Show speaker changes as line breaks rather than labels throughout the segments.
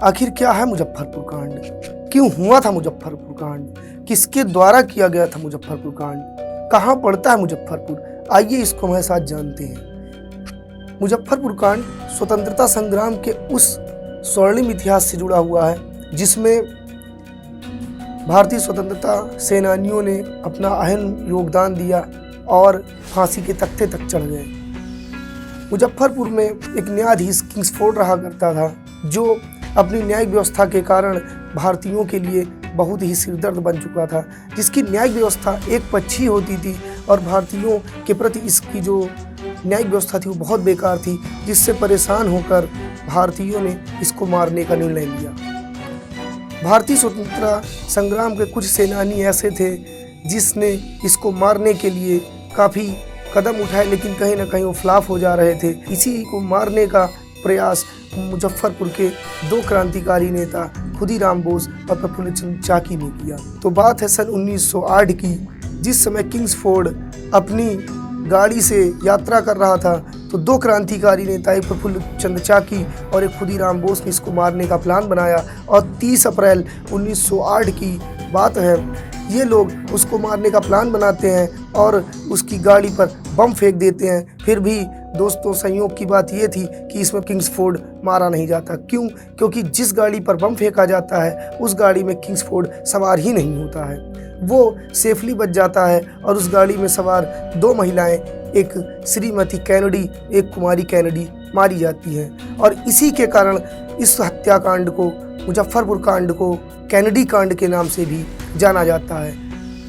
आखिर क्या है मुजफ्फरपुर कांड? क्यों हुआ था मुजफ्फरपुर कांड? किसके द्वारा किया गया था मुजफ्फरपुर कांड? कहाँ पड़ता है मुजफ्फरपुर? आइए इसको हमारे साथ जानते हैं। मुजफ्फरपुर कांड स्वतंत्रता संग्राम के उस स्वर्णिम इतिहास से जुड़ा हुआ है जिसमें भारतीय स्वतंत्रता सेनानियों ने अपना अहम योगदान दिया और फांसी के तख्ते तक चढ़ गए। मुजफ्फरपुर में एक न्यायाधीश किंग्सफोर्ड रहा करता था जो अपनी न्यायिक व्यवस्था के कारण भारतीयों के लिए बहुत ही सिरदर्द बन चुका था, जिसकी न्यायिक व्यवस्था एक पक्षी होती थी और भारतीयों के प्रति इसकी जो न्यायिक व्यवस्था थी वो बहुत बेकार थी, जिससे परेशान होकर भारतीयों ने इसको मारने का निर्णय लिया। भारतीय स्वतंत्रता संग्राम के कुछ सेनानी ऐसे थे जिसने इसको मारने के लिए काफ़ी कदम उठाए, लेकिन कहीं ना कहीं वो फ्लॉप हो जा रहे थे। इसी को मारने का प्रयास मुजफ्फरपुर के दो क्रांतिकारी नेता खुदीराम बोस और प्रफुल्ल चंद्र चाकी ने किया। तो बात है सन 1908 की, जिस समय किंग्सफोर्ड अपनी गाड़ी से यात्रा कर रहा था तो दो क्रांतिकारी नेता, एक प्रफुल्ल चंद्र चाकी और एक खुदीराम बोस ने इसको मारने का प्लान बनाया और 30 अप्रैल 1908 की बात है, ये लोग उसको मारने का प्लान बनाते हैं और उसकी गाड़ी पर बम फेंक देते हैं। फिर भी दोस्तों, संयोग की बात ये थी कि इसमें किंग्सफोर्ड मारा नहीं जाता। क्यों? क्योंकि जिस गाड़ी पर बम फेंका जाता है उस गाड़ी में किंग्सफोर्ड सवार ही नहीं होता है, वो सेफली बच जाता है और उस गाड़ी में सवार दो महिलाएं, एक श्रीमती कैनेडी, एक कुमारी कैनेडी मारी जाती हैं। और इसी के कारण इस हत्याकांड को, मुजफ्फरपुर कांड को कैनेडी कांड के नाम से भी जाना जाता है।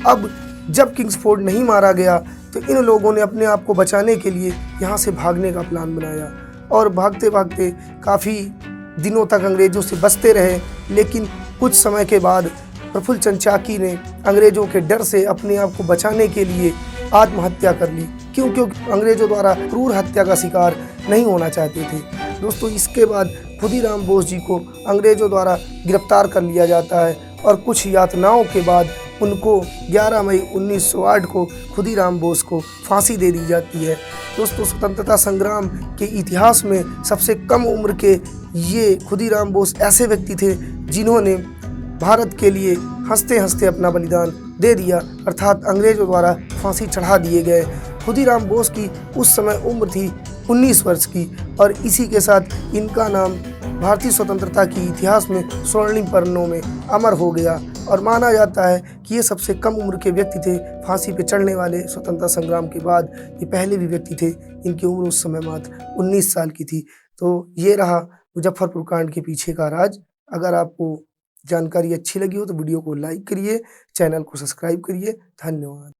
अब जब किंग्सफोर्ड नहीं मारा गया तो इन लोगों ने अपने आप को बचाने के लिए यहाँ से भागने का प्लान बनाया और भागते भागते काफ़ी दिनों तक अंग्रेज़ों से बचते रहे। लेकिन कुछ समय के बाद प्रफुल्ल चंद्र चाकी ने अंग्रेज़ों के डर से अपने आप को बचाने के लिए आत्महत्या कर ली। क्यों? क्योंकि अंग्रेज़ों द्वारा क्रूर हत्या का शिकार नहीं होना चाहते थे। दोस्तों, इसके बाद खुदीराम बोस जी को अंग्रेज़ों द्वारा गिरफ्तार कर लिया जाता है और कुछ यातनाओं के बाद उनको 11 मई 1908 को खुदीराम बोस को फांसी दे दी जाती है। दोस्तों, स्वतंत्रता संग्राम के इतिहास में सबसे कम उम्र के ये खुदीराम बोस ऐसे व्यक्ति थे जिन्होंने भारत के लिए हंसते हंसते अपना बलिदान दे दिया, अर्थात अंग्रेज़ों द्वारा फांसी चढ़ा दिए गए। खुदीराम बोस की उस समय उम्र थी 19 वर्ष की और इसी के साथ इनका नाम भारतीय स्वतंत्रता के इतिहास में स्वर्णिम पन्नों में अमर हो गया और माना जाता है कि ये सबसे कम उम्र के व्यक्ति थे फांसी पे चढ़ने वाले। स्वतंत्रता संग्राम के बाद ये पहले भी व्यक्ति थे, इनकी उम्र उस समय मात्र 19 साल की थी। तो ये रहा मुजफ्फरपुर कांड के पीछे का राज। अगर आपको जानकारी अच्छी लगी हो तो वीडियो को लाइक करिए, चैनल को सब्सक्राइब करिए। धन्यवाद।